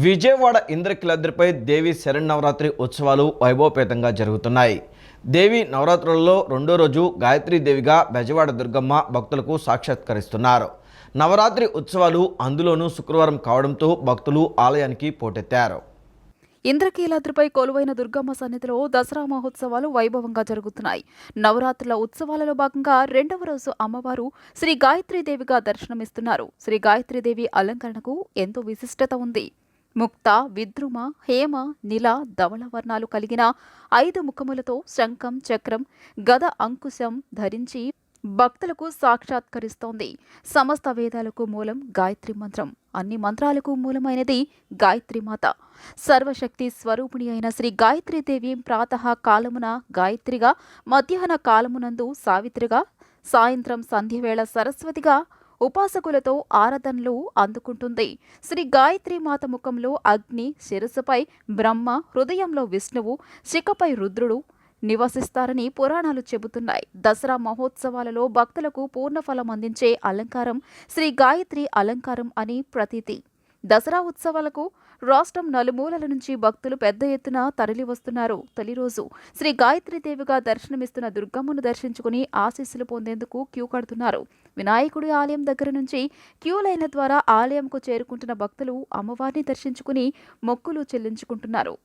విజయవాడ ఇంద్రకీలాద్రిపై దేవి శరన్నవరాత్రి ఉత్సవాలు వైభవపేతంగా జరుగుతున్నాయి. దేవి నవరాత్రులలో రెండో రోజు గాయత్రీదేవిగా బెజవాడ దుర్గమ్మ భక్తులకు సాక్షాత్కరిస్తున్నారు. నవరాత్రి ఉత్సవాలు అందులోనూ శుక్రవారం కావడంతో భక్తులు ఆలయానికి పోటెత్తారు. ఇంద్రకీలాద్రిపై కొలువైన దుర్గమ్మ సన్నిధిలో దసరా మహోత్సవాలు వైభవంగా జరుగుతున్నాయి. నవరాత్రుల ఉత్సవాలలో భాగంగా రెండవ రోజు అమ్మవారు శ్రీ గాయత్రీదేవిగా దర్శనమిస్తున్నారు. శ్రీ గాయత్రీదేవి అలంకరణకు ఎంతో విశిష్టత ఉంది. ముక్త, విద్రుమ, హేమ, నిల, ధవళ వర్ణాలు కలిగిన 5 ముఖములతో శంఖం, చక్రం, గద, అంకుశం ధరించి భక్తులకు సాక్షాత్కరిస్తోంది. సమస్త వేదాలకు మూలం గాయత్రి మంత్రం. అన్ని మంత్రాలకు మూలమైనది గాయత్రీమాత. సర్వశక్తి స్వరూపిణి అయిన శ్రీ గాయత్రీదేవి ప్రాతః కాలమున గాయత్రిగా, మధ్యాహ్న కాలమునందు సావిత్రిగా, సాయంత్రం సంధ్యవేళ సరస్వతిగా ఉపాసకులతో ఆరాధనలు అందుకుంటుంది. శ్రీ గాయత్రీమాత ముఖంలో అగ్ని, శిరస్సుపై బ్రహ్మ, హృదయంలో విష్ణువు, శిఖపై రుద్రుడు నివసిస్తారని పురాణాలు చెబుతున్నాయి. దసరా మహోత్సవాలలో భక్తులకు పూర్ణఫలం అందించే అలంకారం శ్రీ గాయత్రి అలంకారం అని ప్రతీతి. దసరా ఉత్సవాలకు రాష్ట్రం నలుమూలల నుంచి భక్తులు పెద్ద ఎత్తున తరలి వస్తున్నారు. తొలి రోజు శ్రీ గాయత్రీదేవిగా దర్శనమిస్తున్న దుర్గమ్మను దర్శించుకుని ఆశీస్సులు పొందేందుకు క్యూ కడుతున్నారు. వినాయకుడి ఆలయం దగ్గర నుంచి క్యూ లైన్ల ద్వారా ఆలయంకు చేరుకుంటున్న భక్తులు అమ్మవారిని దర్శించుకుని మొక్కులు చెల్లించుకుంటున్నారు.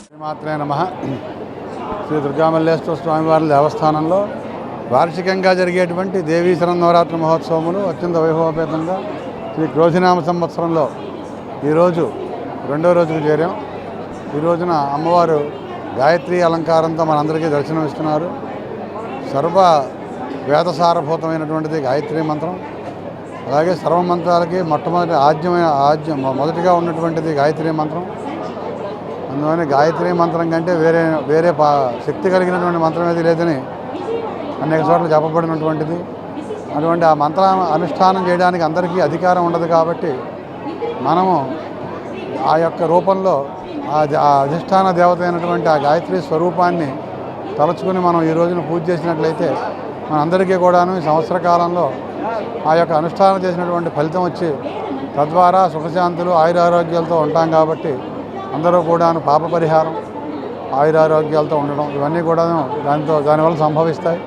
శ్రీమాత్రే నమః. శ్రీ దుర్గామల్లేశ్వర స్వామివారి దేవస్థానంలో వార్షికంగా జరిగేటువంటి దేవీ శరన్నవరాత్రి మహోత్సవములు అత్యంత వైభవపేతంగా శ్రీ క్రోధినామ సంవత్సరంలో ఈరోజు రెండో రోజుకు చేరాం. ఈ రోజున అమ్మవారు గాయత్రి అలంకారంతో మనందరికీ దర్శనమిస్తున్నారు. సర్వ వేదసారభూతమైనటువంటిది గాయత్రి మంత్రం. అలాగే సర్వమంత్రాలకి మొదటిగా ఉన్నటువంటిది గాయత్రి మంత్రం. అందువల్ల గాయత్రి మంత్రం కంటే వేరే శక్తి కలిగినటువంటి మంత్రం ఏది లేదని అనేక చోట్ల చెప్పబడినటువంటిది. అటువంటి ఆ మంత్ర అనుష్ఠానం చేయడానికి అందరికీ అధికారం ఉండదు కాబట్టి మనము ఆ యొక్క రూపంలో ఆ అధిష్టాన దేవత అయినటువంటి ఆ గాయత్రి స్వరూపాన్ని తలుచుకుని మనం ఈ రోజున పూజ చేసినట్లయితే మనందరికీ కూడాను ఈ సంవత్సర కాలంలో ఆ యొక్క అనుష్ఠానం చేసినటువంటి ఫలితం వచ్చి తద్వారా సుఖశాంతులు ఆయురారోగ్యాలతో ఉంటాం. కాబట్టి అందరూ కూడాను పాప పరిహారం, ఆయురారోగ్యాలతో ఉండడం ఇవన్నీ కూడాను దానివల్ల సంభవిస్తాయి.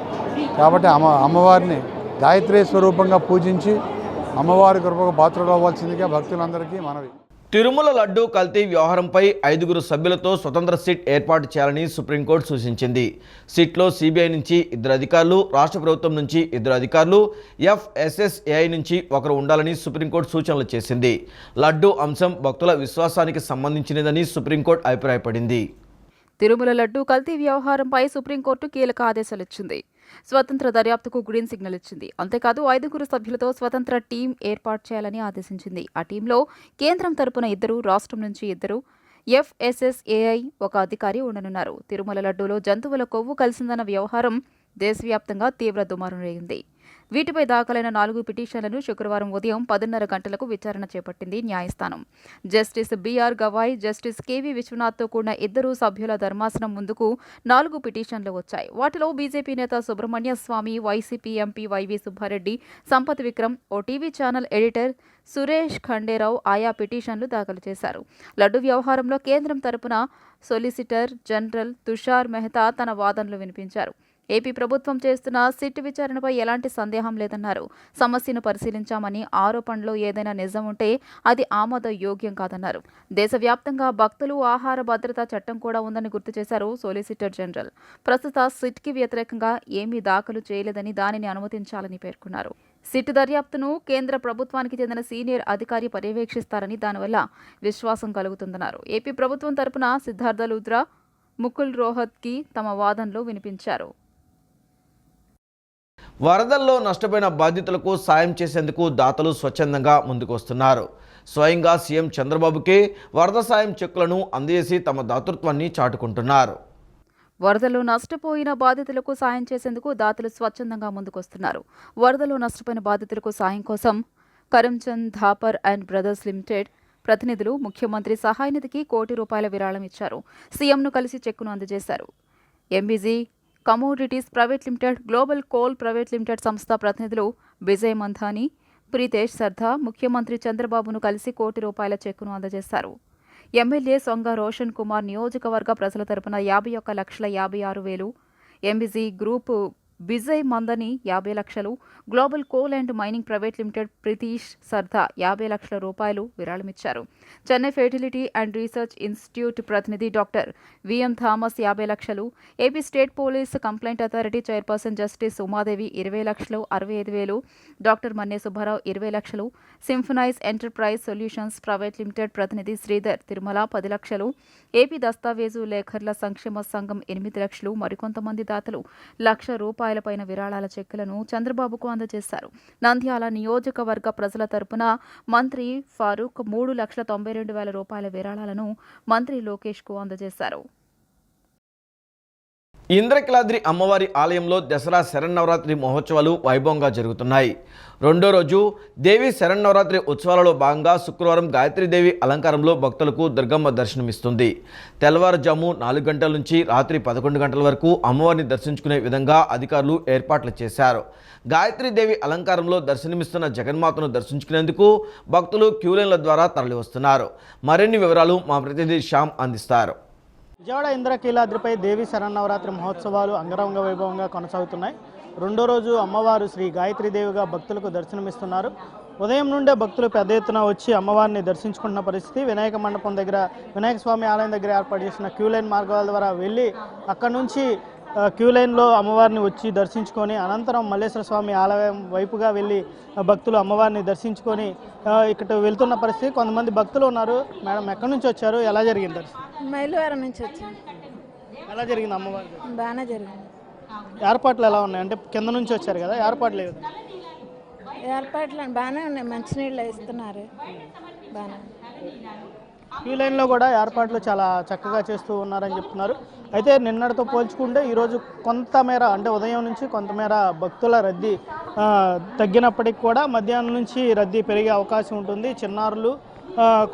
కాబట్టి అమ్మవారిని గాయత్రీ స్వరూపంగా పూజించి అమ్మవారి కృపకు పాత్రలు అవ్వాల్సిందిగా భక్తులందరికీ మనవి. తిరుమల లడ్డూ కల్తీ వ్యవహారంపై 5 సభ్యులతో స్వతంత్ర సిట్ ఏర్పాటు చేయాలని సుప్రీంకోర్టు సూచించింది. సిట్లో సిబిఐ నుంచి 2 అధికారులు, రాష్ట్ర ప్రభుత్వం నుంచి 2 అధికారులు, FSSAI నుంచి 1 ఉండాలని సుప్రీంకోర్టు సూచనలు చేసింది. లడ్డూ అంశం భక్తుల విశ్వాసానికి సంబంధించినదని సుప్రీంకోర్టు అభిప్రాయపడింది. తిరుమల లడ్డూ కల్తీ వ్యవహారంపై సుప్రీంకోర్టు కీలక ఆదేశాలు ఇచ్చింది. స్వతంత్ర దర్యాప్తుకు గ్రీన్ సిగ్నల్ ఇచ్చింది. అంతేకాదు 5 సభ్యులతో స్వతంత్ర టీం ఏర్పాటు చేయాలని ఆదేశించింది. ఆ టీంలో కేంద్రం తరపున 2, రాష్ట్రం నుంచి 2, FSSAI 1 అధికారి ఉండనున్నారు. తిరుమల లడ్డూలో జంతువుల కొవ్వు కలిసిందన్న వ్యవహారం దేశవ్యాప్తంగా తీవ్ర దుమారం రేగింది. వీటిపై దాఖలైన 4 పిటిషన్లను శుక్రవారం ఉదయం 10:30 గంటలకు విచారణ చేపట్టింది న్యాయస్థానం. Justice BR Gavai, justice KV విశ్వనాథ్తో కూడిన 2 సభ్యుల ధర్మాసనం ముందుకు 4 పిటిషన్లు వచ్చాయి. వాటిలో బీజేపీ నేత Subramanya Swamy, YCP MP YV Subbareddy, Sampath Vikram, ఓ TV channel editor Suresh Khanderao ఆయా పిటిషన్లు దాఖలు చేశారు. లడ్డు వ్యవహారంలో కేంద్రం తరపున సొలిసిటర్ జనరల్ తుషార్ మెహతా తన వాదనలు వినిపించారు. ఏపీ ప్రభుత్వం చేస్తున్న సిట్ విచారణపై ఎలాంటి సందేహం లేదన్నారు. సమస్యను పరిశీలించామని, ఆరోపణలో ఏదైనా నిజం ఉంటే అది ఆమోదయోగ్యం కాదన్నారు. దేశవ్యాప్తంగా భక్తులు ఆహార భద్రతా చట్టం కూడా ఉందని గుర్తు చేశారు సొలిసిటర్ జనరల్. ప్రస్తుత సిట్కి వ్యతిరేకంగా ఏమీ దాఖలు చేయలేదని, దానిని అనుమతించాలని పేర్కొన్నారు. సిట్ దర్యాప్తును కేంద్ర ప్రభుత్వానికి చెందిన సీనియర్ అధికారి పర్యవేక్షిస్తారని, దానివల్ల విశ్వాసం కలుగుతుందన్నారు. ఏపీ ప్రభుత్వం తరపున సిద్ధార్థ లూథ్రా, ముకుల్ రోహత్కి తమ వాదనలు వినిపించారు. వరదల్లో నష్టపోయిన బాధితులకు సాయం చేసేందుకు దాతలు స్వచ్ఛందంగా ముందుకొస్తున్నారు. స్వయంగా సీఎం చంద్రబాబుకే వరద సాయం చెక్కులను అందజేసి తమ దాతృత్వాన్ని చాటుకుంటున్నారు. వరదలో నష్టపోయిన బాధితులకు సాయం చేసేందుకు దాతలు స్వచ్ఛందంగా ముందుకొస్తున్నారు. వరదలో నష్టపోయిన బాధితులకు సాయం కోసం Karamchand Thapar and brothers limited ప్రతినిధులు ముఖ్యమంత్రి సహాయ నిధికి ₹1 కోటి విరాళం ఇచ్చారు. సీఎంను కలిసి చెక్కును అందజేశారు. MBG commodities private limited, global coal private limited సంస్థ ప్రతినిధులు విజయ్ మంథానీ, ప్రీతేష్ సర్దా ముఖ్యమంత్రి చంద్రబాబును కలిసి ₹1 కోటి చెక్కును అందజేశారు. ఎమ్మెల్యే సొంగ రోషన్ కుమార్ నియోజకవర్గ ప్రజల తరపున 51,56,000, ఎంబీజీ గ్రూప్ విజయ్ మందని 50 లక్షలు, global coal and mining private limited Preetish Sarda 50 లక్షల రూపాయలు విరాళమిచ్చారు. Chennai fertility and research institute ప్రతినిధి డాక్టర్ విఎం థామస్ 50 లక్షలు, AP state police complaint authority chairperson justice Umadevi 20 లక్షలు 65,000, డాక్టర్ మన్నే సుబ్బారావు 20 లక్షలు, symphonize enterprise solutions private limited ప్రతినిధి శ్రీధర్ తిరుమల 10 లక్షలు, ఏపీ దస్తావేజు లేఖర్ల సంక్షేమ సంఘం 8 లక్షలు, మరికొంతమంది దాతలు ₹1,00,000 పైన విరాళాల చెక్కులను చంద్రబాబుకు అందజేశారు. నంద్యాల నియోజకవర్గ ప్రజల తరపున మంత్రి ఫారూక్ ₹3,92,000 విరాళాలను మంత్రి లోకేష్ కు అందజేశారు. ఇంద్రకీలాద్రి అమ్మవారి ఆలయంలో దసరా శరన్నవరాత్రి మహోత్సవాలు వైభవంగా జరుగుతున్నాయి. రెండో రోజు దేవి శరన్నవరాత్రి ఉత్సవాలలో భాగంగా శుక్రవారం గాయత్రీదేవి అలంకారంలో భక్తులకు దుర్గమ్మ దర్శనమిస్తుంది. తెల్లవారుజాము 4 గంటల నుంచి రాత్రి 11 గంటల వరకు అమ్మవారిని దర్శించుకునే విధంగా అధికారులు ఏర్పాట్లు చేశారు. గాయత్రీదేవి అలంకారంలో దర్శనమిస్తున్న జగన్మాతను దర్శించుకునేందుకు భక్తులు క్యూలైన్ల ద్వారా తరలివస్తున్నారు. మరిన్ని వివరాలు మా ప్రతినిధి శ్యామ్ అందిస్తారు. విజయవాడ ఇంద్రకీలాద్రిపై దేవి శరన్నవరాత్రి మహోత్సవాలు అంగరంగ వైభవంగా కొనసాగుతున్నాయి. రెండో రోజు అమ్మవారు శ్రీ గాయత్రీదేవిగా భక్తులకు దర్శనమిస్తున్నారు. ఉదయం నుండే భక్తులు పెద్ద ఎత్తున వచ్చి అమ్మవారిని దర్శించుకుంటున్న పరిస్థితి. వినాయక మండపం దగ్గర వినాయక స్వామి ఆలయం దగ్గర ఏర్పాటు చేసిన క్యూలైన్ మార్గాల ద్వారా వెళ్ళి అక్కడి నుంచి క్యూలైన్లో అమ్మవారిని వచ్చి దర్శించుకొని అనంతరం మల్లేశ్వర స్వామి ఆలయం వైపుగా వెళ్ళి భక్తులు అమ్మవారిని దర్శించుకొని ఇక్కడ వెళ్తున్న పరిస్థితి. కొంతమంది భక్తులు ఉన్నారు. మేడం, ఎక్కడి నుంచి వచ్చారు? ఎలా జరిగింది దర్శనం? మైలవరం నుంచి వచ్చాను. ఎలా జరిగింది అమ్మవారి? బాగానే జరిగింది. ఏర్పాట్లు ఎలా ఉన్నాయి? అంటే కింద నుంచి వచ్చారు కదా, ఏర్పాట్లు లేదు? ఏర్పాట్లు బాగానే ఉన్నాయి, మంచినీళ్ళు ఇస్తున్నారు, బాగానే. క్యూ లైన్లో కూడా ఏర్పాట్లు చాలా చక్కగా చేస్తూ ఉన్నారని చెప్తున్నారు. అయితే నిన్నటితో పోల్చుకుంటే ఈరోజు కొంతమేర, అంటే ఉదయం నుంచి కొంతమేర భక్తుల రద్దీ తగ్గినప్పటికి కూడా మధ్యాహ్నం నుంచి రద్దీ పెరిగే అవకాశం ఉంటుంది. చిన్నారులు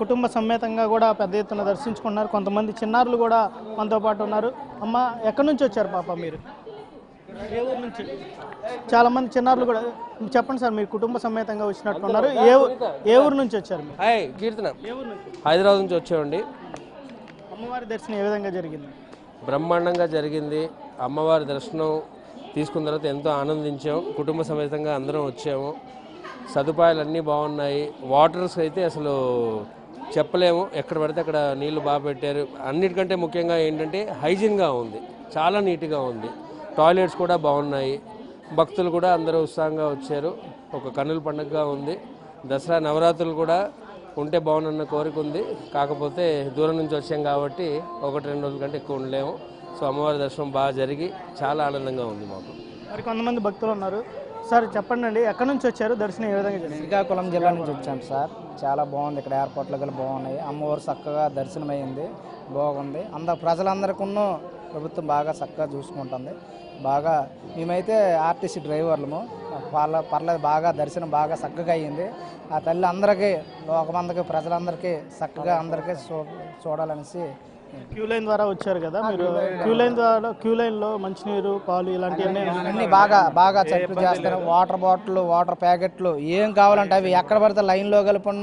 కుటుంబ సమేతంగా కూడా పెద్ద ఎత్తున దర్శించుకున్నారు. కొంతమంది చిన్నారులు కూడా మనతో పాటు ఉన్నారు. అమ్మ, ఎక్కడి నుంచి వచ్చారు పాప మీరు? ఏ ఊరు నుంచి? చాలామంది చిన్నారులు కూడా. చెప్పండి సార్, మీరు కుటుంబ సమేతంగా వచ్చినట్టున్నారు. ఏ ఊరు నుంచి వచ్చారు మీరు? హాయ్, కీర్తన. ఏ ఊరు నుంచి? హైదరాబాద్ నుంచి వచ్చామండి. అమ్మవారి దర్శనం ఏ విధంగా జరిగింది? బ్రహ్మాండంగా జరిగింది. అమ్మవారి దర్శనం తీసుకున్న తర్వాత ఎంతో ఆనందించాం. కుటుంబ సమేతంగా అందరం వచ్చాము. సదుపాయాలు అన్నీ బాగున్నాయి. వాటర్స్ అయితే అసలు చెప్పలేము, ఎక్కడ పడితే అక్కడ నీళ్లు బాగా పెట్టారు. అన్నిటికంటే ముఖ్యంగా ఏంటంటే హైజీన్గా ఉంది, చాలా నీట్గా ఉంది. టాయిలెట్స్ కూడా బాగున్నాయి. భక్తులు కూడా అందరూ ఉత్సాహంగా వచ్చారు. ఒక కన్నుల పండుగగా ఉంది. దసరా నవరాత్రులు కూడా ఉంటే బాగుందన్న కోరిక ఉంది. కాకపోతే దూరం నుంచి వచ్చాం కాబట్టి 1-2 రోజుల కంటే ఎక్కువ ఉండలేము. సో అమ్మవారి దర్శనం బాగా జరిగి చాలా ఆనందంగా ఉంది మాకు. మరి కొంతమంది భక్తులు ఉన్నారు. సార్ చెప్పండి అండి, ఎక్కడి నుంచి వచ్చారు? దర్శనం ఏ విధంగా జరిగింది? శ్రీకాకుళం జిల్లా నుంచి వచ్చాం సార్. చాలా బాగుంది, ఇక్కడ ఏర్పాట్లు కూడా బాగున్నాయి. అమ్మవారు చక్కగా దర్శనం అయ్యింది, బాగుంది. ప్రజలందరికీ ప్రభుత్వం బాగా చక్కగా చూసుకుంటుంది. బాగా మేమైతే ఆర్టీసీ డ్రైవర్లము, పర్లేదు, బాగా దర్శనం బాగా చక్కగా అయ్యింది. ఆ తల్లి అందరికీ, లోకమందరికీ, ప్రజలందరికీ చక్కగా అందరికీ చూడాలనేసి. క్యూ లైన్ ద్వారా వచ్చారు కదా మీరు. క్యూ లైన్లో మంచినీరు, పాలు ఇలాంటివన్నీ అన్నీ బాగా చర్చ చేస్తారు. వాటర్ బాటిల్, వాటర్ ప్యాకెట్లు ఏం కావాలంటే అవి ఎక్కడ పడితే లైన్లో కలిపి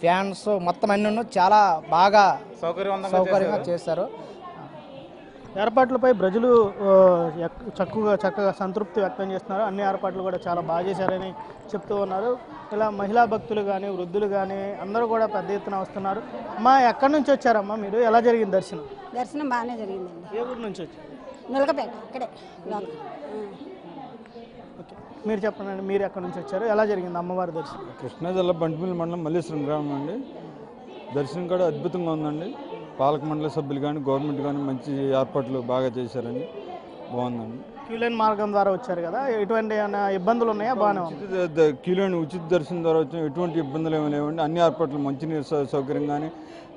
ఫ్యాన్స్ మొత్తం అన్నీ చాలా బాగా సౌకర్యంగా చేశారు. ఏర్పాట్లపై ప్రజలు చక్కగా సంతృప్తి వ్యక్తం చేస్తున్నారు. అన్ని ఏర్పాట్లు కూడా చాలా బాగా చేశారని చెప్తూ ఉన్నారు. ఇలా మహిళా భక్తులు కానీ, వృద్ధులు కానీ అందరూ కూడా పెద్ద ఎత్తున వస్తున్నారు. అమ్మా, ఎక్కడి నుంచి వచ్చారమ్మా మీరు? ఎలా జరిగింది దర్శనం? దర్శనం బాగానే జరిగిందండి. ఏ ఊరు నుంచి వచ్చారు? నిలకపేట, ఇక్కడే. ఓకే, మీరు చెప్పండి, మీరు ఎక్కడి నుంచి వచ్చారు? ఎలా జరిగింది అమ్మవారి దర్శనం? కృష్ణా జిల్లా బంటిమిల్లి మండలం మల్లేశ్వరం గ్రామం అండి. దర్శనం కూడా అద్భుతంగా ఉందండి. పాలక మండలి సభ్యులు కానీ, గవర్నమెంట్ కానీ మంచి ఏర్పాట్లు బాగా చేశారండి, బాగుందండి. క్యూలైన్ మార్గం ద్వారా వచ్చారు కదా, ఎటువంటి ఇబ్బందులు ఉన్నాయా? బాగానే ఉంది. క్యూలైన్ ఉచిత దర్శనం ద్వారా వచ్చిన ఎటువంటి ఇబ్బందులు ఏమీ లేవండి. అన్ని ఏర్పాట్లు, మంచినీరు సౌకర్యం కానీ,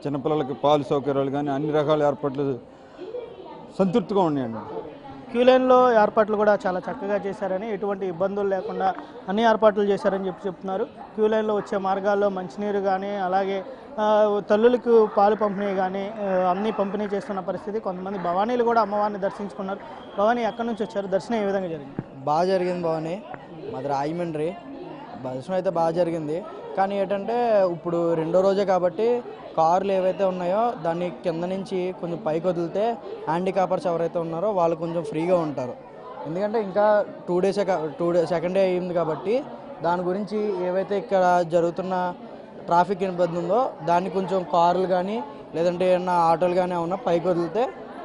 చిన్నపిల్లలకి పాలు సౌకర్యాలు కానీ, అన్ని రకాల ఏర్పాట్లు సంతృప్తిగా ఉన్నాయండి. క్యూలైన్లో ఏర్పాట్లు కూడా చాలా చక్కగా చేశారని, ఎటువంటి ఇబ్బందులు లేకుండా అన్ని ఏర్పాట్లు చేశారని చెప్తున్నారు. క్యూలైన్లో వచ్చే మార్గాల్లో మంచినీరు కానీ, అలాగే తల్లులకు పాలు పంపిణీ కానీ అన్నీ పంపిణీ చేస్తున్న పరిస్థితి. కొంతమంది భవానీలు కూడా అమ్మవారిని దర్శించుకున్నారు. భవానీ ఎక్కడి నుంచి వచ్చారు? దర్శనం ఏ విధంగా జరిగింది? బాగా జరిగింది భవాని, మాది రాయమండ్రి. దర్శనం అయితే బాగా జరిగింది. కానీ ఏంటంటే ఇప్పుడు రెండో రోజే కాబట్టి కార్లు ఏవైతే ఉన్నాయో దాన్ని కింద నుంచి కొంచెం పైకి వదిలితే హ్యాండిక్యాపర్స్ ఎవరైతే ఉన్నారో వాళ్ళు కొంచెం ఫ్రీగా ఉంటారు. ఎందుకంటే ఇంకా 2 డేసే సెకండ్ డే అయింది కాబట్టి దాని గురించి ఏవైతే ఇక్కడ జరుగుతున్న ట్రాఫిక్ ఇబ్బంది ఉందో దాన్ని కొంచెం కార్లు కానీ లేదంటే ఏమన్నా ఆటోలు కానీ ఏమన్నా పైకి వదిలితే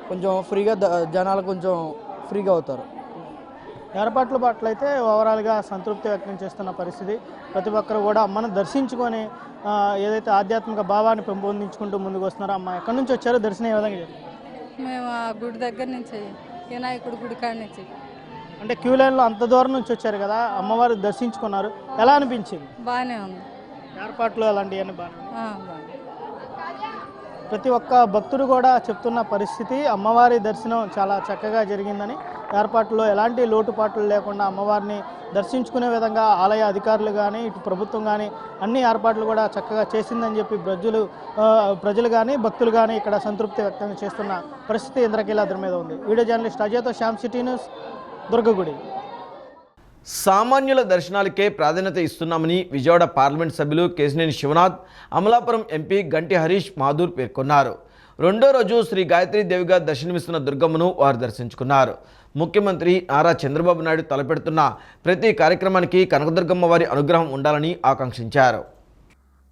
కొంచెం ఫ్రీగా జనాలు కొంచెం ఫ్రీగా అవుతారు. ఏర్పాట్ల పట్ల అయితే ఓవరాల్గా సంతృప్తి వ్యక్తం చేస్తున్న పరిస్థితి. ప్రతి ఒక్కరు కూడా అమ్మను దర్శించుకొని ఏదైతే ఆధ్యాత్మిక భావాన్ని పెంపొందించుకుంటూ ముందుకు వస్తున్నారో. అమ్మ ఎక్కడి నుంచి వచ్చారో? దర్శనం ఏ విధంగా జరిగింది? మేము ఆ గుడి దగ్గర నుంచి, వినాయకుడి గుడి కాడ నుంచి. అంటే క్యూ లైన్లో అంత దూరం నుంచి వచ్చారు కదా, అమ్మవారు దర్శించుకున్నారు, ఎలా అనిపించింది? బాగానే ఉంది. ఏర్పాట్లు అలాంటివన్నీ బాగా బాగా. ప్రతి ఒక్క భక్తుడు కూడా చెప్తున్న పరిస్థితి అమ్మవారి దర్శనం చాలా చక్కగా జరిగిందని. ఏర్పాట్లో ఎలాంటి లోటుపాట్లు లేకుండా అమ్మవారిని దర్శించుకునే విధంగా ఆలయ అధికారులు కానీ ఇటు ప్రభుత్వం కానీ అన్ని ఏర్పాట్లు కూడా చక్కగా చేసిందని చెప్పి ప్రజలు కానీ భక్తులు కానీ ఇక్కడ సంతృప్తి వ్యక్తం చేస్తున్న పరిస్థితి ఇంద్రకీలాద్రి మీద ఉంది. వీడియో జర్నలిస్ట్ అజయ్తో శ్యామ్ సిటీ న్యూస్, దుర్గగుడి. సామాన్యుల దర్శనాలకే ప్రాధాన్యత ఇస్తున్నామని విజయవాడ పార్లమెంట్ సభ్యులు కేశినేని శివనాథ్, అమలాపురం ఎంపీ గంటి హరీష్ మాధూర్ పేర్కొన్నారు. రెండో రోజు శ్రీ గాయత్రీదేవిగా దర్శనమిస్తున్న దుర్గమ్మను వారు దర్శించుకున్నారు. ముఖ్యమంత్రి నారా చంద్రబాబు నాయుడు తలపెడుతున్న ప్రతి కార్యక్రమానికి కనకదుర్గమ్మ వారి అనుగ్రహం ఉండాలని ఆకాంక్షించారు.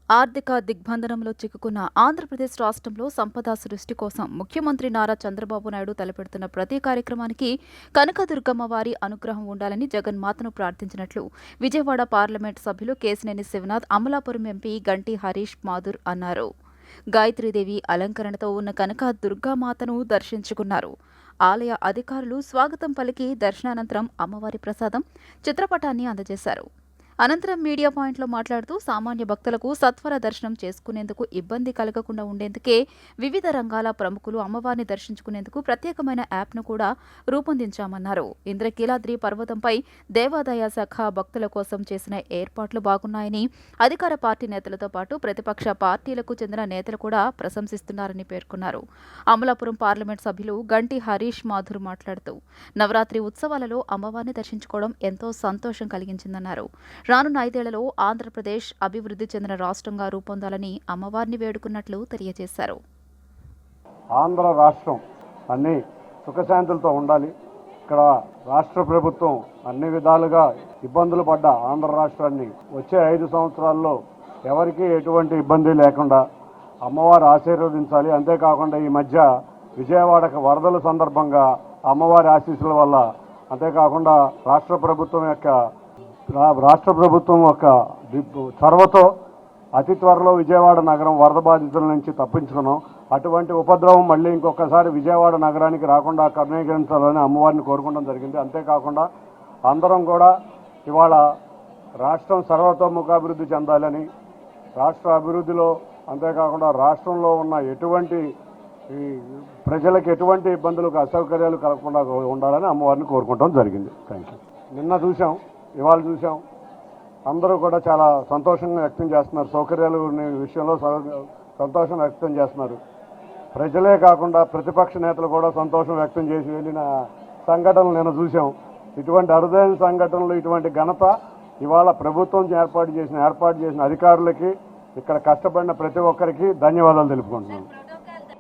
ఆర్థిక దిగ్బంధనంలో చిక్కుకున్న ఆంధ్రప్రదేశ్ రాష్ట్రంలో సంపద సృష్టి కోసం ముఖ్యమంత్రి నారా చంద్రబాబు నాయుడు తలపెడుతున్న ప్రతి కార్యక్రమానికి కనకదుర్గమ్మ వారి అనుగ్రహం ఉండాలని జగన్మాతను ప్రార్థించినట్లు విజయవాడ పార్లమెంట్ సభ్యులు కేశినేని శివనాథ్, అమలాపురం ఎంపీ గంటి హరీష్ మాధూర్ అన్నారు. గాయత్రీదేవి అలంకరణతో ఉన్న కనక దుర్గామాతను దర్శించుకున్నారు. ఆలయ అధికారులు స్వాగతం పలికి దర్శనానంతరం అమ్మవారి ప్రసాదం చిత్రపటాన్ని అందజేశారు. అనంతరం మీడియా పాయింట్లో మాట్లాడుతూ సామాన్య భక్తులకు సత్వర దర్శనం చేసుకునేందుకు ఇబ్బంది కలగకుండా ఉండేందుకే వివిధ రంగాల ప్రముఖులు అమ్మవారిని దర్శించుకునేందుకు ప్రత్యేకమైన యాప్ను కూడా రూపొందించామన్నారు. ఇంద్రకీలాద్రి పర్వతంపై దేవాదాయ శాఖ భక్తుల కోసం చేసిన ఏర్పాట్లు బాగున్నాయని అధికార పార్టీ నేతలతో పాటు ప్రతిపక్ష పార్టీలకు చెందిన నేతలు కూడా ప్రశంసిస్తున్నారని పేర్కొన్నారు. అమలాపురం పార్లమెంట్ సభ్యులు గంటి హరీష్ మాధుర్ మాట్లాడుతూ నవరాత్రి ఉత్సవాలలో అమ్మవారిని దర్శించుకోవడం ఎంతో సంతోషం కలిగించిందన్నారు. రానున్న 5 ఏళ్లలో ఆంధ్రప్రదేశ్ అభివృద్ధి చెందిన రాష్ట్రంగా రూపొందాలని అమ్మవారిని వేడుకున్నట్లు తెలియజేశారు. ఆంధ్ర రాష్ట్రం అన్ని సుఖశాంతులతో ఉండాలి. ఇక్కడ రాష్ట్ర ప్రభుత్వం అన్ని విధాలుగా ఇబ్బందులు పడ్డ ఆంధ్ర రాష్ట్రాన్ని వచ్చే 5 సంవత్సరాల్లో ఎవరికీ ఎటువంటి ఇబ్బంది లేకుండా అమ్మవారు ఆశీర్వదించాలి. అంతేకాకుండా ఈ మధ్య విజయవాడకు వరదల సందర్భంగా అమ్మవారి ఆశీస్సుల వల్ల, అంతేకాకుండా రాష్ట్ర ప్రభుత్వం యొక్క చొరవతో అతి త్వరలో విజయవాడ నగరం వరద బాధితుల నుంచి తప్పించుకున్నాం. అటువంటి ఉపద్రవం మళ్ళీ ఇంకొకసారి విజయవాడ నగరానికి రాకుండా కరుణీకరించాలని అమ్మవారిని కోరుకోవడం జరిగింది. అంతేకాకుండా అందరం కూడా ఇవాళ రాష్ట్రం సర్వతోముఖాభివృద్ధి చెందాలని, రాష్ట్ర అభివృద్ధిలో అంతేకాకుండా రాష్ట్రంలో ఉన్న ఎటువంటి ప్రజలకు ఎటువంటి ఇబ్బందులకు అసౌకర్యాలు కలగకుండా ఉండాలని అమ్మవారిని కోరుకోవడం జరిగింది. Thank you. నిన్న చూసాం, ఇవాళ చూసాం, అందరూ కూడా చాలా సంతోషంగా వ్యక్తం చేస్తున్నారు. సౌకర్యాలు విషయంలో సంతోషం వ్యక్తం చేస్తున్నారు. ప్రజలే కాకుండా ప్రతిపక్ష నేతలు కూడా సంతోషం వ్యక్తం చేసి వెళ్ళిన సంఘటనలు నిన్న చూసాం. ఇటువంటి అరుదైన సంఘటనలు, ఇటువంటి ఘనత ఇవాళ ప్రభుత్వం ఏర్పాటు చేసిన అధికారులకి, ఇక్కడ కష్టపడిన ప్రతి ఒక్కరికి ధన్యవాదాలు తెలుపుకుంటున్నాను.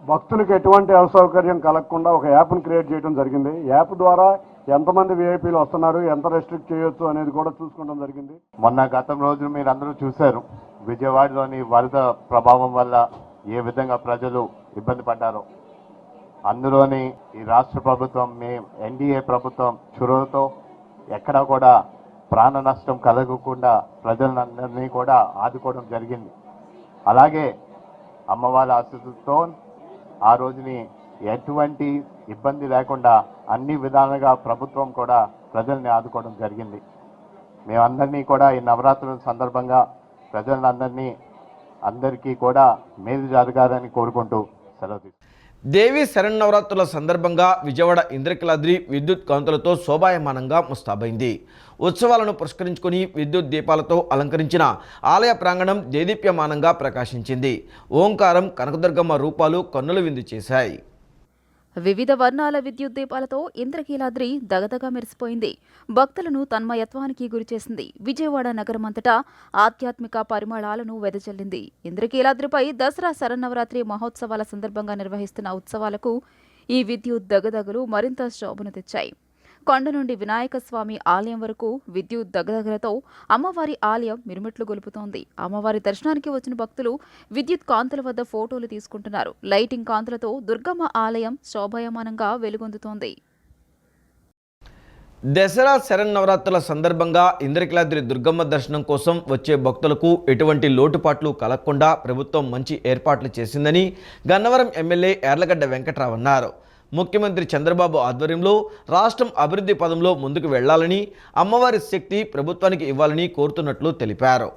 భక్తులకు ఎటువంటి అసౌకర్యం కలగకుండా ఒక యాప్ను క్రియేట్ చేయడం జరిగింది. యాప్ ద్వారా ఎంతమంది విఐపీలు వస్తున్నారు, ఎంత రెస్ట్రిక్ట్ చేయొచ్చు అనేది కూడా చూసుకోవడం జరిగింది. గతం రోజు మీరు అందరూ చూశారు విజయవాడలోని వరద ప్రభావం వల్ల ఏ విధంగా ప్రజలు ఇబ్బంది పడ్డారో. అందులోని ఈ రాష్ట్ర ప్రభుత్వం, ఎన్డీఏ ప్రభుత్వం చొరవతో ఎక్కడా కూడా ప్రాణ నష్టం కలగకుండా ప్రజలందరినీ కూడా ఆదుకోవడం జరిగింది. అలాగే అమ్మవారి ఆశీస్సులతో ఆ రోజుని ఎటువంటి ఇబ్బంది లేకుండా అన్ని విధాలుగా ప్రభుత్వం కూడా ప్రజల్ని ఆదుకోవడం జరిగింది. మేమందరినీ కూడా ఈ నవరాత్రుల సందర్భంగా ప్రజలందరికీ కూడా మేలు జరగాలని కోరుకుంటూ సెలవు తీసుకుంటాం. దేవి శరన్నవరాత్రుల సందర్భంగా విజయవాడ ఇంద్రకీలాద్రి విద్యుత్ కాంతులతో శోభాయమానంగా ముస్తాబైంది. ఉత్సవాలను పురస్కరించుకుని విద్యుత్ దీపాలతో అలంకరించిన ఆలయ ప్రాంగణం దేదీప్యమానంగా ప్రకాశించింది. ఓంకారం, కనకదుర్గమ్మ రూపాలు కన్నుల విందు చేశాయి. వివిధ వర్ణాల విద్యుత్ దీపాలతో ఇంద్రకీలాద్రి దగదగా మెరిసిపోయింది. భక్తులను తన్మయత్వానికి గురిచేసింది. విజయవాడ నగరమంతటా ఆధ్యాత్మిక పరిమళాలను వెదజల్లింది. ఇంద్రకీలాద్రిపై దసరా శరన్నవరాత్రి మహోత్సవాల సందర్భంగా నిర్వహిస్తున్న ఉత్సవాలకు ఈ విద్యుత్ దగదగలు మరింత శోభను తెచ్చాయి. కొండ నుండి వినాయక స్వామి ఆలయం వరకు విద్యుత్ దగదగలతో అమ్మవారి ఆలయం మిరుమిట్లు గొలుపుతోంది. అమ్మవారి దర్శనానికి వచ్చిన భక్తులు విద్యుత్ కాంతుల వద్ద ఫోటోలు తీసుకుంటున్నారు. లైటింగ్ కాంతులతో దుర్గమ్మ ఆలయం శోభాయమానంగా వెలుగొందుతోంది. దసరా శరన్నవరాత్రుల సందర్భంగా ఇంద్రకీలాద్రి దుర్గమ్మ దర్శనం కోసం వచ్చే భక్తులకు ఎటువంటి లోటుపాట్లు కలగకుండా ప్రభుత్వం మంచి ఏర్పాట్లు చేసిందని గన్నవరం ఎమ్మెల్యే యార్లగడ్డ వెంకట్రావు అన్నారు. ముఖ్యమంత్రి చంద్రబాబు ఆధ్వర్యంలో రాష్ట్రం అభివృద్ధి పదంలో ముందుకు వెళ్లాలని, అమ్మవారి శక్తి ప్రభుత్వానికి ఇవ్వాలని కోరుతున్నట్లు తెలిపారు.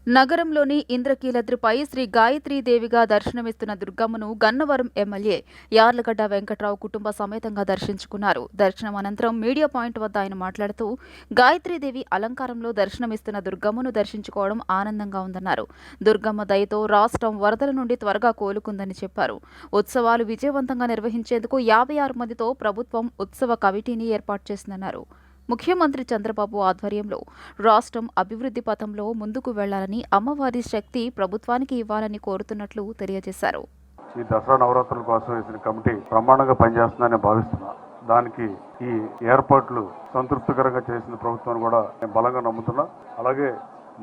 నగరంలోని ఇంద్రకీలాద్రిపై శ్రీ గాయత్రీదేవిగా దర్శనమిస్తున్న దుర్గమ్మను గన్నవరం ఎమ్మెల్యే యార్లగడ్డ వెంకట్రావు కుటుంబ సమేతంగా దర్శించుకున్నారు. దర్శనం అనంతరం మీడియా పాయింట్ వద్ద ఆయన మాట్లాడుతూ గాయత్రీదేవి అలంకారంలో దర్శనమిస్తున్న దుర్గమ్మను దర్శించుకోవడం ఆనందంగా ఉందన్నారు. దుర్గమ్మ దయతో రాష్ట్రం వరదల నుండి త్వరగా కోలుకుందని చెప్పారు. ఉత్సవాలు విజయవంతంగా నిర్వహించేందుకు 56 మందితో ప్రభుత్వం ఉత్సవ కమిటీని ఏర్పాటు చేసిందన్నారు. ముఖ్యమంత్రి చంద్రబాబు ఆధ్వర్యంలో రాష్ట్రం అభివృద్ధి పథంలో ముందుకు వెళ్లాలని, అమ్మవారి శక్తి ప్రభుత్వానికి ఇవ్వాలని కోరుతున్నట్లు తెలియజేశారు. ఈ దసరా నవరాత్రుల కోసం వేసిన కమిటీ బ్రహ్మాండంగా పనిచేస్తుందని భావిస్తున్నా. దానికి ఈ ఏర్పాట్లు సంతృప్తికరంగా చేసిన ప్రభుత్వాన్ని కూడా నేను బలంగా నమ్ముతున్నా. అలాగే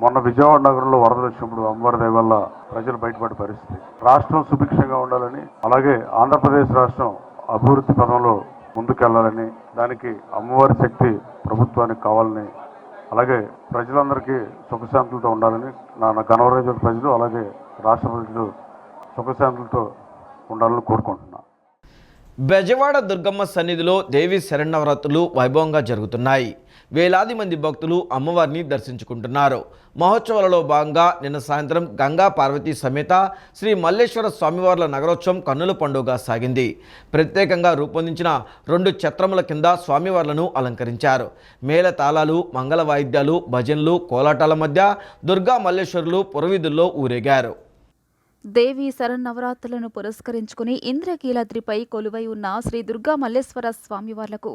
మొన్న విజయవాడ నగరంలో వరదలు వచ్చినప్పుడు అమ్మవారి దయ వల్ల ప్రజలు బయటపడే పరిస్థితి. రాష్ట్రం సుభిక్షంగా ఉండాలని, అలాగే ఆంధ్రప్రదేశ్ రాష్ట్రం అభివృద్ధి పథంలో ముందుకెళ్లాలని, దానికి అమ్మవారి శక్తి ప్రభుత్వానికి కావాలని, అలాగే ప్రజలందరికీ సుఖశాంతులతో ఉండాలని, నా గన్నవరం ప్రజలు అలాగే రాష్ట్ర ప్రజలు సుఖశాంతులతో ఉండాలని కోరుకుంటున్నాను. బెజవాడ దుర్గమ్మ సన్నిధిలో దేవి శరన్నవరాత్రులు వైభవంగా జరుగుతున్నాయి. వేలాది మంది భక్తులు అమ్మవారిని దర్శించుకుంటున్నారు. మహోత్సవాలలో భాగంగా నిన్న సాయంత్రం గంగా పార్వతీ సమేత శ్రీ మల్లేశ్వర స్వామివార్ల నగరోత్సవం కన్నుల పండుగగా సాగింది. ప్రత్యేకంగా రూపొందించిన 2 ఛత్రముల కింద స్వామివార్లను అలంకరించారు. మేళ తాళాలు, మంగళ వాయిద్యాలు, భజనలు, కోలాటాల మధ్య దుర్గా మల్లేశ్వరులు పురవీధుల్లో ఊరేగారు. దేవి శరన్నవరాత్రులను పురస్కరించుకుని ఇంద్రకీలాద్రిపై కొలువై ఉన్న శ్రీ దుర్గా మల్లేశ్వర స్వామివార్లకు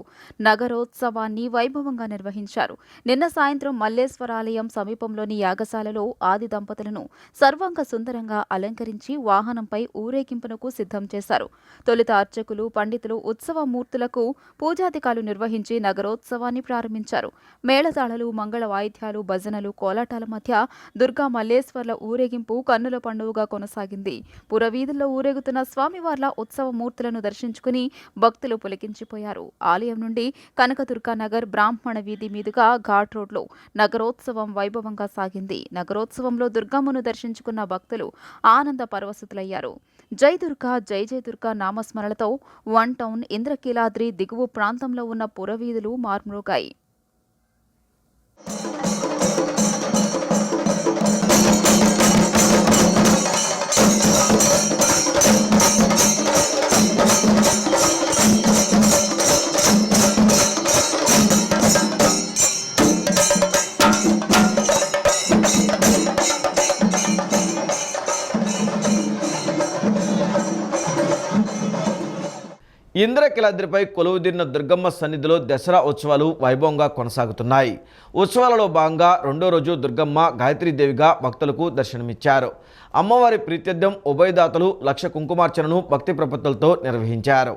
నగరోత్సవాన్ని వైభవంగా నిర్వహించారు. నిన్న సాయంత్రం మల్లేశ్వరాలయం సమీపంలోని యాగశాలలో ఆది దంపతులను సర్వాంగ సుందరంగా అలంకరించి వాహనంపై ఊరేగింపునకు సిద్ధం చేశారు. తొలుత అర్చకులు, పండితులు ఉత్సవ మూర్తులకు పూజాధికాలు నిర్వహించి నగరోత్సవాన్ని ప్రారంభించారు. మేళతాళాలు, మంగళ వాయిద్యాలు, భజనలు, కోలాటాల మధ్య దుర్గా మల్లేశ్వర్ల ఊరేగింపు కన్నుల పండుగగా కొనసాగింది. పురవీధుల్లో ఊరేగుతున్న స్వామివార్ల ఉత్సవ మూర్తులను దర్శించుకుని భక్తులు పులకించిపోయారు. ఆలయం నుండి కనకదుర్గా నగర్, బ్రాహ్మణ వీధి మీదుగా ఘాట్ రోడ్లో నగరోత్సవం వైభవంగా సాగింది. నగరోత్సవంలో దుర్గమ్మను దర్శించుకున్న భక్తులు ఆనంద పరవశుతులయ్యారు. జై దుర్గా, జై జై దుర్గా నామస్మరణలతో 1 టౌన్ ఇంద్రకీలాద్రి దిగువ ప్రాంతంలో ఉన్న పురవీధులు మార్మోగాయి. ఇంద్రకీలాద్రిపై కొలువుదీరిన దుర్గమ్మ సన్నిధిలో దసరా ఉత్సవాలు వైభవంగా కొనసాగుతున్నాయి. ఉత్సవాలలో భాగంగా 2వ రోజు దుర్గమ్మ గాయత్రీదేవిగా భక్తులకు దర్శనమిచ్చారు. అమ్మవారి ప్రీత్యర్థం ఉభయదాతలు లక్ష కుంకుమార్చనను భక్తి ప్రపత్తులతో నిర్వహించారు.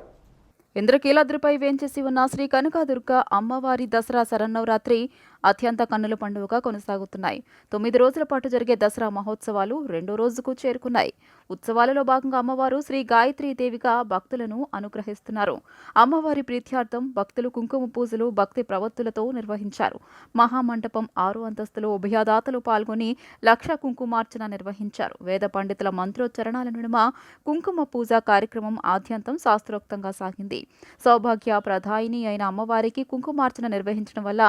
ఇంద్రకీలాద్రిపై వేంచేసి ఉన్న శ్రీ కనకదుర్గ అమ్మవారి దసరా శరన్నవరాత్రి అత్యంత కన్నుల పండుగగా కొనసాగుతున్నాయి. 9 రోజుల పాటు జరిగే దసరా మహోత్సవాలు 2వ రోజుకు చేరుకున్నాయి. ఉత్సవాలలో భాగంగా అమ్మవారు శ్రీ గాయత్రీదేవిగా భక్తులను అనుగ్రహిస్తున్నారు. అమ్మవారి ప్రీత్యార్థం భక్తులు కుంకుమ పూజలు భక్తి ప్రవత్తులతో నిర్వహించారు. మహామండపం 6వ అంతస్తులో ఉభయదాతలు పాల్గొని లక్ష కుంకుమార్చన నిర్వహించారు. వేద పండితుల మంత్రోచ్చరణాల నడుమ కుంకుమ పూజ కార్యక్రమం ఆద్యంతం శాస్త్రోక్తంగా సాగింది. సౌభాగ్య ప్రదాయిని అయిన అమ్మవారికి కుంకుమార్చన నిర్వహించడం వల్ల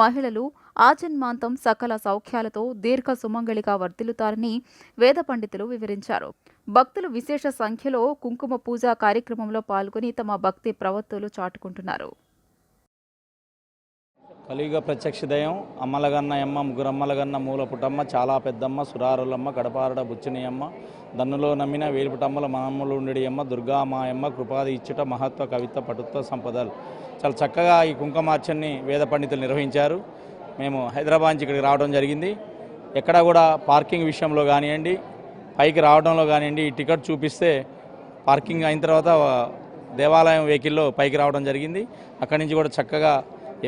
మహిళలు పిల్లలు ఆజన్మాంతం సకల సౌఖ్యాలతో దీర్ఘ సుమంగళిగా వర్ధిల్లుతారని వేద పండితులు వివరించారు. భక్తులు విశేష సంఖ్యలో కుంకుమ పూజా కార్యక్రమంలో పాల్గొని తమ భక్తి ప్రవత్తులు చాటుకుంటున్నారు. కలియుగ ప్రత్యక్ష దయం అమ్మలగన్నయమ్మ ముగ్గురమ్మలగన్న మూల పుటమ్మ చాలా పెద్దమ్మ సురారులమ్మ గడపారడ బుచ్చినియమ్మ దన్నులో నమ్మిన వేలుపుటమ్మల మనమ్మలు ఉండేయమ్మ దుర్గామాయమ్మ కృపాది ఇచ్చుట మహత్వ కవిత్వ పటుత్వ సంపదలు. చాలా చక్కగా ఈ కుంకుమార్చనని వేద పండితులు నిర్వహించారు. మేము హైదరాబాద్ నుంచి ఇక్కడికి రావడం జరిగింది. ఎక్కడ కూడా పార్కింగ్ విషయంలో కానివ్వండి, పైకి రావడంలో కానివ్వండి, ఈ టికెట్ చూపిస్తే పార్కింగ్ అయిన తర్వాత దేవాలయం వెహికల్లో పైకి రావడం జరిగింది. అక్కడి నుంచి కూడా చక్కగా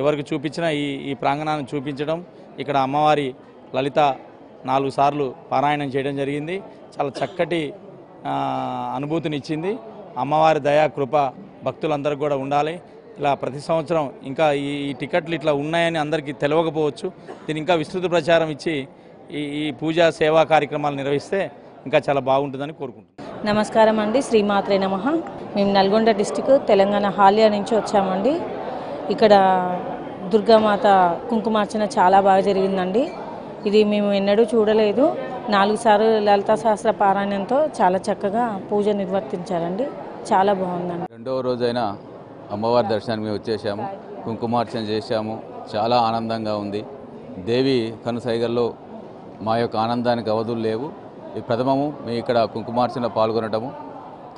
ఎవరికి చూపించినా ఈ ప్రాంగణాన్ని చూపించడం, ఇక్కడ అమ్మవారి లలిత 4 సార్లు పారాయణం చేయడం జరిగింది. చాలా చక్కటి అనుభూతినిచ్చింది. అమ్మవారి దయా కృప భక్తులందరికీ కూడా ఉండాలి. ఇలా ప్రతి సంవత్సరం ఇంకా ఈ టికెట్లు ఇట్లా ఉన్నాయని అందరికీ తెలియకపోవచ్చు. దీని ఇంకా విస్తృత ప్రచారం ఇచ్చి ఈ పూజా సేవా కార్యక్రమాలు నిర్వహిస్తే ఇంకా చాలా బాగుంటుందని కోరుకుంటున్నాను. నమస్కారం అండి, శ్రీమాత్రే నమః. మేము నల్గొండ డిస్టిక్ తెలంగాణ హాలియా నుంచి వచ్చామండి. ఇక్కడ దుర్గామాత కుంకుమార్చన చాలా బాగా జరిగిందండి. ఇది మేము ఎన్నడూ చూడలేదు. 4 సార్లు లలితా సహస్ర పారాయణంతో చాలా చక్కగా పూజ నిర్వర్తించారండి. చాలా బాగుందండి. రెండవ రోజైన అమ్మవారి దర్శనానికి మేము వచ్చేసాము, కుంకుమార్చన చేశాము. చాలా ఆనందంగా ఉంది. దేవి కనుసైగల్లో మా యొక్క ఆనందానికి అవధులు లేవు. ఈ ప్రథమము మేము ఇక్కడ కుంకుమార్చన పాల్గొనటము,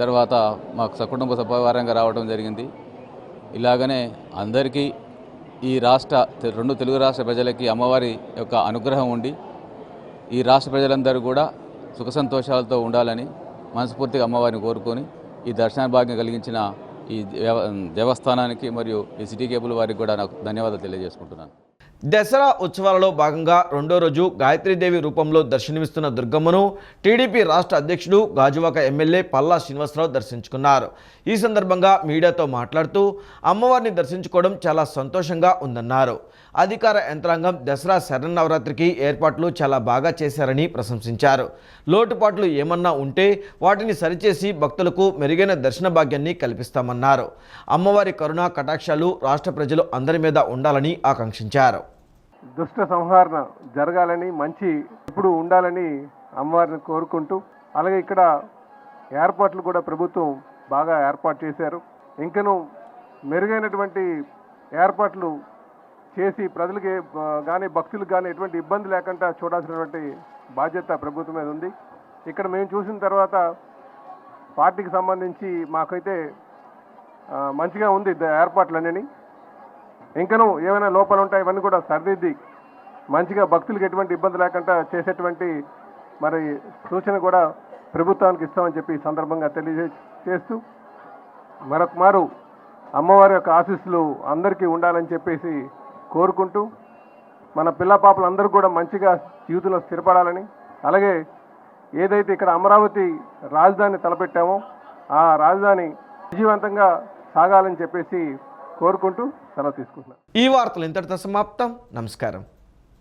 తర్వాత మాకు సకుటుంబ సపరివారంగా రావడం జరిగింది. ఇలాగనే అందరికీ ఈ రెండు తెలుగు రాష్ట్ర ప్రజలకి అమ్మవారి యొక్క అనుగ్రహం ఉండి ఈ రాష్ట్ర ప్రజలందరూ కూడా సుఖ సంతోషాలతో ఉండాలని మనస్ఫూర్తిగా అమ్మవారిని కోరుకొని ఈ దర్శన భాగ్యం కలిగించిన ఈ దేవస్థానానికి మరియు ఈ సిటీ కేబుల్ వారికి కూడా నాకు ధన్యవాదాలు తెలియజేసుకుంటున్నాను. దసరా ఉత్సవాలలో భాగంగా రెండో రోజు గాయత్రీదేవి రూపంలో దర్శనమిస్తున్న దుర్గమ్మను టీడీపీ రాష్ట్ర అధ్యక్షుడు గాజువాక ఎమ్మెల్యే పల్లా శ్రీనివాసరావు దర్శించుకున్నారు. ఈ సందర్భంగా మీడియాతో మాట్లాడుతూ అమ్మవారిని దర్శించుకోవడం చాలా సంతోషంగా ఉందన్నారు. అధికార యంత్రాంగం దసరా శరన్నవరాత్రికి ఏర్పాట్లు చాలా బాగా చేశారని ప్రశంసించారు. లోటుపాట్లు ఏమన్నా ఉంటే వాటిని సరిచేసి భక్తులకు మెరుగైన దర్శన భాగ్యాన్ని కల్పిస్తామన్నారు. అమ్మవారి కరుణా కటాక్షాలు రాష్ట్ర ప్రజలు అందరి మీద ఉండాలని ఆకాంక్షించారు. దుష్ట సంహారణ జరగాలని, మంచి ఇప్పుడు ఉండాలని అమ్మవారిని కోరుకుంటూ, అలాగే ఇక్కడ ఏర్పాట్లు కూడా ప్రభుత్వం బాగా ఏర్పాటు చేశారు. ఇంకను మెరుగైనటువంటి ఏర్పాట్లు చేసి ప్రజలకి కానీ భక్తులకు కానీ ఎటువంటి ఇబ్బంది లేకుండా చూడాల్సినటువంటి బాధ్యత ప్రభుత్వం మీద ఉంది. ఇక్కడ మేము చూసిన తర్వాత పార్టీకి సంబంధించి మాకైతే మంచిగా ఉంది ఏర్పాట్లన్నీ. ఇంకనూ ఏమైనా లోపాలు ఉంటాయి ఇవన్నీ కూడా సరిదిద్ది మంచిగా భక్తులకు ఎటువంటి ఇబ్బంది లేకుండా చేసేటువంటి మరి సూచన కూడా ప్రభుత్వానికి ఇస్తామని చెప్పి సందర్భంగా తెలియజేస్తూ మరొకమారు అమ్మవారి యొక్క ఆశీస్సులు అందరికీ ఉండాలని చెప్పేసి కోరుకుంటూ మన పిల్ల పాపలు అందరూ కూడా మంచిగా జీవితంలో స్థిరపడాలని, అలాగే ఏదైతే ఇక్కడ అమరావతి రాజధాని తలపెట్టామో ఆ రాజధాని విజయవంతంగా సాగాలని చెప్పేసి కోరుకుంటూ సెలవు తీసుకుంటున్నాను. ఈ వార్తలు ఇంతటితో సమాప్తం. నమస్కారం.